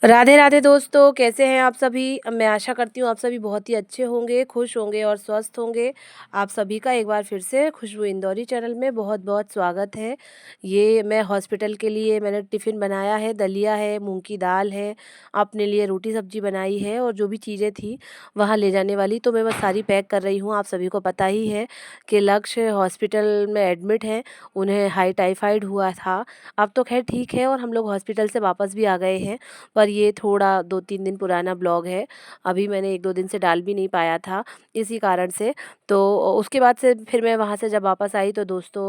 राधे राधे दोस्तों, कैसे हैं आप सभी। मैं आशा करती हूँ आप सभी बहुत ही अच्छे होंगे, खुश होंगे और स्वस्थ होंगे। आप सभी का एक बार फिर से खुशबू इंदौरी चैनल में बहुत बहुत स्वागत है। ये मैं हॉस्पिटल के लिए मैंने टिफ़िन बनाया है, दलिया है, मूंग की दाल है, अपने लिए रोटी सब्जी बनाई है और जो भी चीज़ें थी वहाँ ले जाने वाली तो मैं बस सारी पैक कर रही हूँ। आप सभी को पता ही है कि लक्ष्य हॉस्पिटल में एडमिट है, उन्हें हाई टाइफाइड हुआ था। अब तो खैर ठीक है और हम लोग हॉस्पिटल से वापस भी आ गए हैं। पर ये थोड़ा 2-3 दिन पुराना ब्लॉग है। अभी मैंने 1-2 दिन से डाल भी नहीं पाया था इसी कारण से। तो उसके बाद से फिर मैं वहाँ से जब वापस आई तो दोस्तों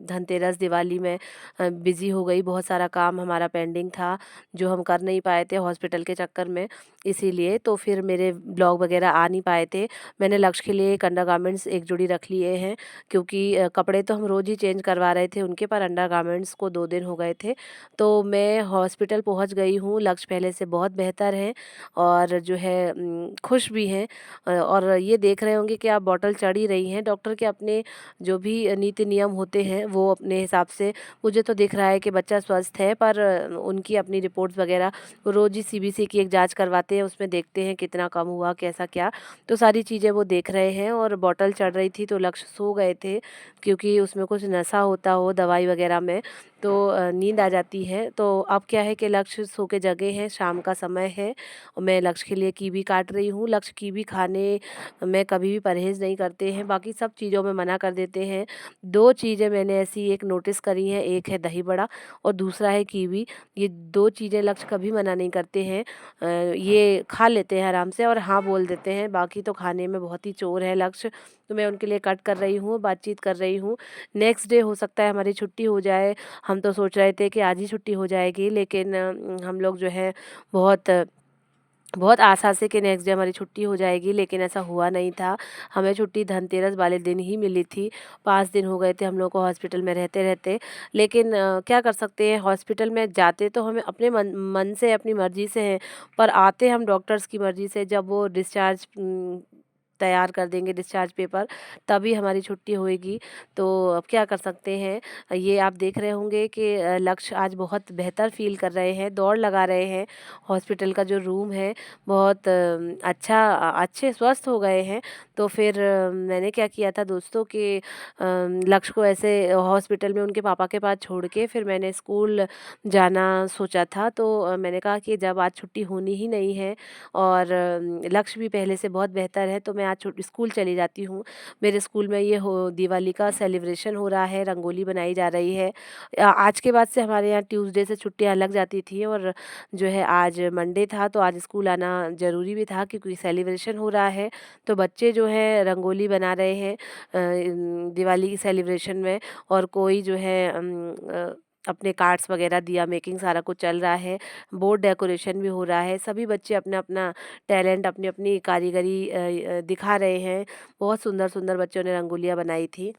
धनतेरस, दिवाली में बिज़ी हो गई। बहुत सारा काम हमारा पेंडिंग था जो हम कर नहीं पाए थे हॉस्पिटल के चक्कर में, इसीलिए तो फिर मेरे ब्लॉग वगैरह आ नहीं पाए थे। मैंने लक्ष्य के लिए एक अंडरगारमेंट्स एक जोड़ी रख लिए हैं क्योंकि कपड़े तो हम रोज़ ही चेंज करवा रहे थे उनके, पर अंडरगारमेंट्स को 2 दिन हो गए थे। तो मैं हॉस्पिटल पहुंच गई हूँ। लक्ष्य पहले से बहुत बेहतर है और जो है खुश भी हैं। और ये देख रहे होंगे कि आप बॉटल चढ़ ही रही हैं। डॉक्टर के अपने जो भी नीति नियम होते हैं वो अपने हिसाब से, मुझे तो दिख रहा है कि बच्चा स्वस्थ है, पर उनकी अपनी रिपोर्ट्स वगैरह वो रोज़ ही सीबीसी की एक जांच करवाते हैं, उसमें देखते हैं कितना कम हुआ कैसा क्या। तो सारी चीज़ें वो देख रहे हैं। और बॉटल चढ़ रही थी तो लक्ष्य सो गए थे क्योंकि उसमें कुछ नशा होता हो दवाई वगैरह में, तो नींद आ जाती है। तो अब क्या है कि लक्ष्य सो के जगे हैं, शाम का समय है और मैं लक्ष्य के लिए कीवी काट रही हूँ। लक्ष्य कीवी खाने में कभी भी परहेज़ नहीं करते हैं, बाकी सब चीज़ों में मना कर देते हैं। 2 चीज़ें मैंने ऐसी एक नोटिस करी हैं, एक है दही बड़ा और दूसरा है कीवी। ये 2 चीज़ें लक्ष्य कभी मना नहीं करते हैं। ये खा लेते हैं आराम से और हाँ बोल देते हैं, बाकी तो खाने में बहुत ही चोर है लक्ष्य। तो मैं उनके लिए कट कर रही हूँ, बातचीत कर रही हूँ। नेक्स्ट डे हो सकता है हमारी छुट्टी हो जाए। हम तो सोच रहे थे कि आज ही छुट्टी हो जाएगी, लेकिन हम लोग जो है बहुत बहुत आशा से कि नेक्स्ट डे हमारी छुट्टी हो जाएगी, लेकिन ऐसा हुआ नहीं था। हमें छुट्टी धनतेरस वाले दिन ही मिली थी। 5 दिन हो गए थे हम लोग को हॉस्पिटल में रहते-रहते। लेकिन क्या कर सकते हैं, हॉस्पिटल में जाते तो हमें अपने मन मन से, अपनी मर्ज़ी से हैं, पर आते हम डॉक्टर्स की मर्ज़ी से। जब वो डिस्चार्ज तैयार कर देंगे डिस्चार्ज पेपर, तभी हमारी छुट्टी होएगी। तो अब क्या कर सकते हैं। ये आप देख रहे होंगे कि लक्ष्य आज बहुत बेहतर फ़ील कर रहे हैं, दौड़ लगा रहे हैं। हॉस्पिटल का जो रूम है बहुत अच्छे स्वस्थ हो गए हैं। तो फिर मैंने क्या किया था दोस्तों कि लक्ष्य को ऐसे हॉस्पिटल में उनके पापा के पास छोड़ के फिर मैंने स्कूल जाना सोचा था। तो मैंने कहा कि जब आज छुट्टी होनी ही नहीं है और लक्ष्य भी पहले से बहुत बेहतर है, तो मैं आज स्कूल चली जाती हूँ। मेरे स्कूल में ये हो दिवाली का सेलिब्रेशन हो रहा है, रंगोली बनाई जा रही है। आज के बाद से हमारे यहाँ ट्यूसडे से छुट्टियाँ लग जाती थी और जो है आज मंडे था, तो आज स्कूल आना ज़रूरी भी था क्योंकि सेलिब्रेशन हो रहा है। तो बच्चे जो हैं रंगोली बना रहे हैं दिवाली की सेलिब्रेशन में, और कोई जो है अपने कार्ड्स वगैरह, दिया मेकिंग सारा कुछ चल रहा है। बोर्ड डेकोरेशन भी हो रहा है। सभी बच्चे अपना-अपना टैलेंट, अपनी-अपनी कारीगरी दिखा रहे हैं। बहुत सुंदर-सुंदर बच्चों ने रंगोलियाँ बनाई थी।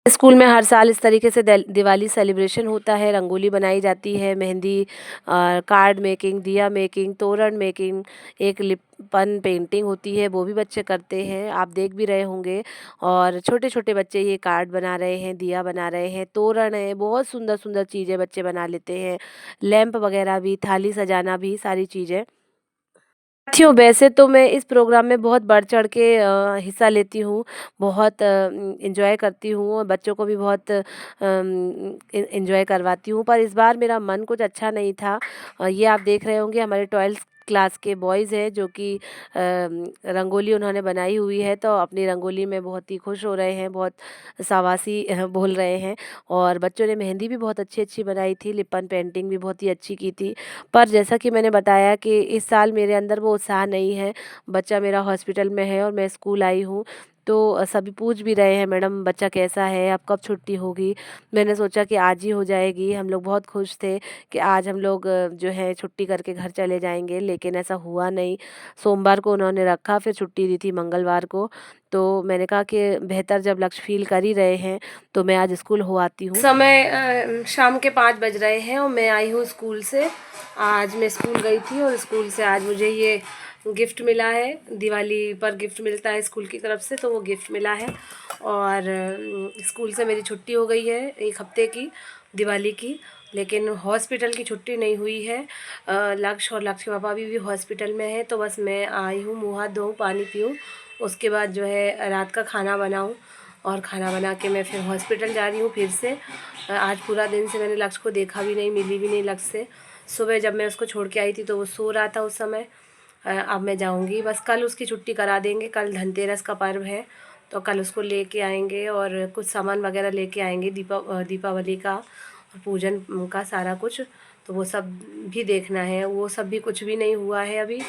स्कूल में हर साल इस तरीके से दिवाली सेलिब्रेशन होता है, रंगोली बनाई जाती है, मेहंदी, कार्ड मेकिंग, दिया मेकिंग, तोरण मेकिंग, एक लिपन पेंटिंग होती है, वो भी बच्चे करते हैं, आप देख भी रहे होंगे। और छोटे-छोटे बच्चे ये कार्ड बना रहे हैं, दिया बना रहे हैं, तोरण है, बहुत सुंदर-सुंदर चीज़ें बच्चे बना लेते हैं, लैंप वगैरह भी, थाली सजाना भी, सारी चीज़ें। साथियों, वैसे तो मैं इस प्रोग्राम में बहुत बढ़-चढ़ के हिस्सा लेती हूँ, बहुत एन्जॉय करती हूँ और बच्चों को भी बहुत एन्जॉय करवाती हूँ, पर इस बार मेरा मन कुछ अच्छा नहीं था। ये आप देख रहे होंगे हमारे 12th क्लास के बॉयज़ हैं जो कि रंगोली उन्होंने बनाई हुई है, तो अपनी रंगोली में बहुत ही खुश हो रहे हैं, बहुत शाबाशी बोल रहे हैं। और बच्चों ने मेहंदी भी बहुत अच्छी-अच्छी बनाई थी, लिपन पेंटिंग भी बहुत ही अच्छी की थी। पर जैसा कि मैंने बताया कि इस साल मेरे अंदर वो उत्साह नहीं है। बच्चा मेरा हॉस्पिटल में है और मैं स्कूल आई हूँ, तो सभी पूछ भी रहे हैं, मैडम बच्चा कैसा है? अब कब छुट्टी होगी? मैंने सोचा कि आज ही हो जाएगी। हम लोग बहुत खुश थे कि आज हम लोग जो है छुट्टी करके घर चले जाएँगे, लेकिन ऐसा हुआ नहीं। सोमवार को उन्होंने रखा, फिर छुट्टी दी थी मंगलवार को। तो मैंने कहा कि बेहतर जब लक्ष्य फ़ील कर ही रहे हैं, तो मैं आज स्कूल हो आती हूँ। समय शाम के 5 बज रहे हैं और मैं आई हूँ स्कूल से। आज मैं स्कूल गई थी और स्कूल से आज मुझे ये गिफ्ट मिला है। दिवाली पर गिफ्ट मिलता है स्कूल की तरफ से, तो वो गिफ्ट मिला है। और स्कूल से मेरी छुट्टी हो गई है 1 हफ्ते की, दिवाली की। लेकिन हॉस्पिटल की छुट्टी नहीं हुई है। लक्ष्य और लक्ष्य के पापा अभी भी हॉस्पिटल में हैं, तो बस मैं आई हूँ, मुँह हाथ धोऊँ, पानी पीऊँ, उसके बाद जो है रात का खाना बनाऊँ और खाना बना के मैं फिर हॉस्पिटल जा रही हूँ फिर से। आज पूरा दिन से मैंने लक्ष्य को देखा भी नहीं, मिली भी नहीं लक्ष्य से। सुबह जब मैं उसको छोड़ के आई थी तो वो सो रहा था उस समय। अब मैं जाऊँगी, बस कल उसकी छुट्टी करा देंगे, कल धनतेरस का पर्व है, तो कल उसको लेके आएंगे और कुछ सामान वगैरह लेके आएंगे दीपावली का और पूजन का सारा कुछ। तो वो सब भी देखना है, वो सब भी कुछ भी नहीं हुआ है अभी,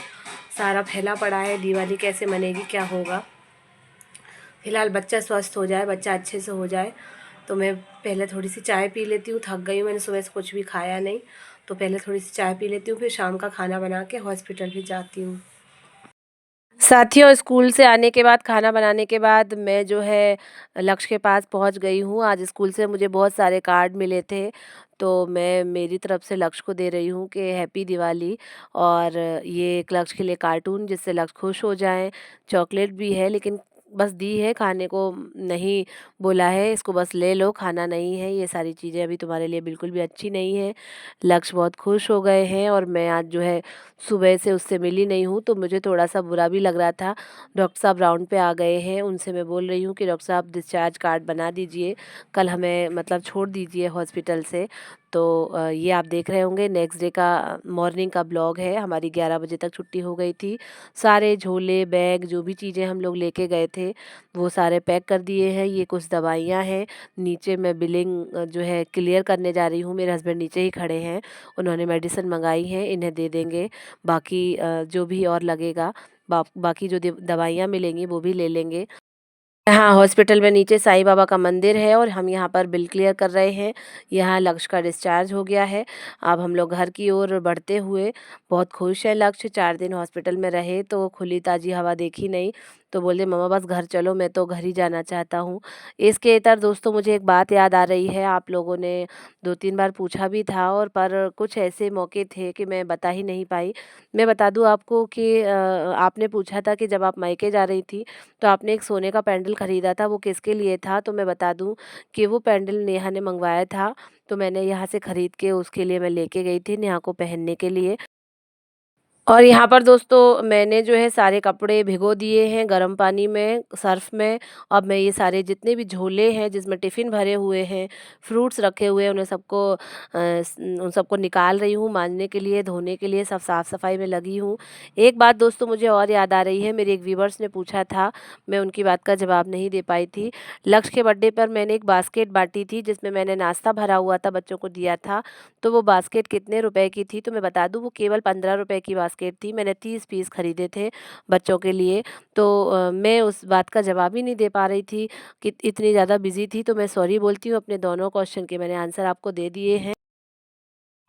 सारा फैला पड़ा है। दिवाली कैसे मनेगी, क्या होगा। फ़िलहाल बच्चा स्वस्थ हो जाए, बच्चा अच्छे से हो जाए, तो मैं पहले थोड़ी सी चाय पी लेती हूँ। थक गई हूँ, मैंने सुबह से कुछ भी खाया नहीं, तो पहले थोड़ी सी चाय पी लेती हूँ, फिर शाम का खाना बना के हॉस्पिटल भी जाती हूँ। साथियों, स्कूल से आने के बाद, खाना बनाने के बाद मैं जो है लक्ष्य के पास पहुंच गई हूं। आज स्कूल से मुझे बहुत सारे कार्ड मिले थे, तो मैं मेरी तरफ से लक्ष्य को दे रही हूं कि हैप्पी दिवाली। और ये एक लक्ष्य के लिए कार्टून, जिससे लक्ष्य खुश हो जाएं। चॉकलेट भी है, लेकिन बस दी है, खाने को नहीं बोला है। इसको बस ले लो, खाना नहीं है, ये सारी चीज़ें अभी तुम्हारे लिए बिल्कुल भी अच्छी नहीं है। लक्ष्य बहुत खुश हो गए हैं और मैं आज जो है सुबह से उससे मिली नहीं हूँ, तो मुझे थोड़ा-सा बुरा भी लग रहा था। डॉक्टर साहब राउंड पे आ गए हैं, उनसे मैं बोल रही हूँ कि डॉक्टर साहब डिस्चार्ज कार्ड बना दीजिए, कल हमें मतलब छोड़ दीजिए हॉस्पिटल से। तो ये आप देख रहे होंगे नेक्स्ट डे का मॉर्निंग का ब्लॉग है। हमारी 11 बजे तक छुट्टी हो गई थी। सारे झोले, बैग, जो भी चीज़ें हम लोग लेके गए थे, वो सारे पैक कर दिए हैं। ये कुछ दवाइयाँ हैं, नीचे मैं बिलिंग जो है क्लियर करने जा रही हूँ। मेरे हस्बैंड नीचे ही खड़े हैं, उन्होंने मेडिसिन मंगाई है, इन्हें दे देंगे। बाकी जो भी और लगेगा, बाकी जो दवाइयाँ मिलेंगी वो भी ले लेंगे। हाँ, हॉस्पिटल में नीचे साईं बाबा का मंदिर है और हम यहाँ पर बिल क्लियर कर रहे हैं। यहाँ लक्ष्य का डिस्चार्ज हो गया है। अब हम लोग घर की ओर बढ़ते हुए, बहुत खुश है लक्ष्य। 4 दिन हॉस्पिटल में रहे तो खुली ताज़ी हवा देखी नहीं, तो बोले मम्मा बस घर चलो, मैं तो घर ही जाना चाहता हूँ। इसके इतर दोस्तों मुझे एक बात याद आ रही है, आप लोगों ने 2-3 बार पूछा भी था, और पर कुछ ऐसे मौके थे कि मैं बता ही नहीं पाई। मैं बता दूँ आपको कि आपने पूछा था कि जब आप मायके जा रही थी, तो आपने एक सोने का पैंडल ख़रीदा था, वो किसके लिए था? तो मैं बता दूँ कि वो पैंडल नेहा ने मँगवाया था, तो मैंने यहाँ से ख़रीद के उसके लिए मैं लेके गई थी, नेहा को पहनने के लिए। और यहाँ पर दोस्तों मैंने जो है सारे कपड़े भिगो दिए हैं गर्म पानी में, सर्फ़ में। अब मैं ये सारे जितने भी झोले हैं जिसमें टिफ़िन भरे हुए हैं, फ्रूट्स रखे हुए हैं, उन्हें सबको उन सबको निकाल रही हूँ मांजने के लिए, धोने के लिए, सब साफ़-सफ़ाई में लगी हूँ। एक बात दोस्तों मुझे और याद आ रही है, मेरे एक व्यूअर्स ने पूछा था, मैं उनकी बात का जवाब नहीं दे पाई थी। लक्ष्य के बर्थडे पर मैंने एक बास्केट बाँटी थी, जिसमें मैंने नाश्ता भरा हुआ था, बच्चों को दिया था। तो वो बास्केट कितने रुपए की थी? तो मैं बता दूँ, वो केवल 15 रुपए की बास्केट थी। मैंने 30 पीस खरीदे थे बच्चों के लिए। तो मैं उस बात का जवाब ही नहीं दे पा रही थी कि इतनी ज़्यादा बिज़ी थी, तो मैं सॉरी बोलती हूँ। अपने दोनों क्वेश्चन के मैंने आंसर आपको दे दिए हैं।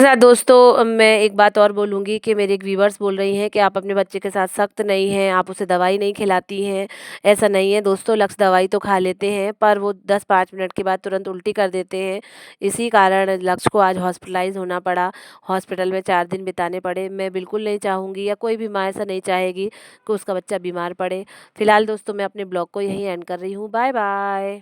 हाँ दोस्तों, मैं एक बात और बोलूँगी कि मेरे एक व्यूअर्स बोल रही हैं कि आप अपने बच्चे के साथ सख्त नहीं हैं, आप उसे दवाई नहीं खिलाती हैं। ऐसा नहीं है दोस्तों, लक्ष्य दवाई तो खा लेते हैं, पर वो 10-5 मिनट के बाद तुरंत उल्टी कर देते हैं। इसी कारण लक्ष्य को आज हॉस्पिटलाइज़ होना पड़ा, हॉस्पिटल में 4 दिन बिताने पड़े। मैं बिल्कुल नहीं चाहूँगी, या कोई भी माँ ऐसा नहीं चाहेगी कि उसका बच्चा बीमार पड़े। फिलहाल दोस्तों मैं अपने ब्लॉग को यहीं एंड कर रही हूँ। Bye bye.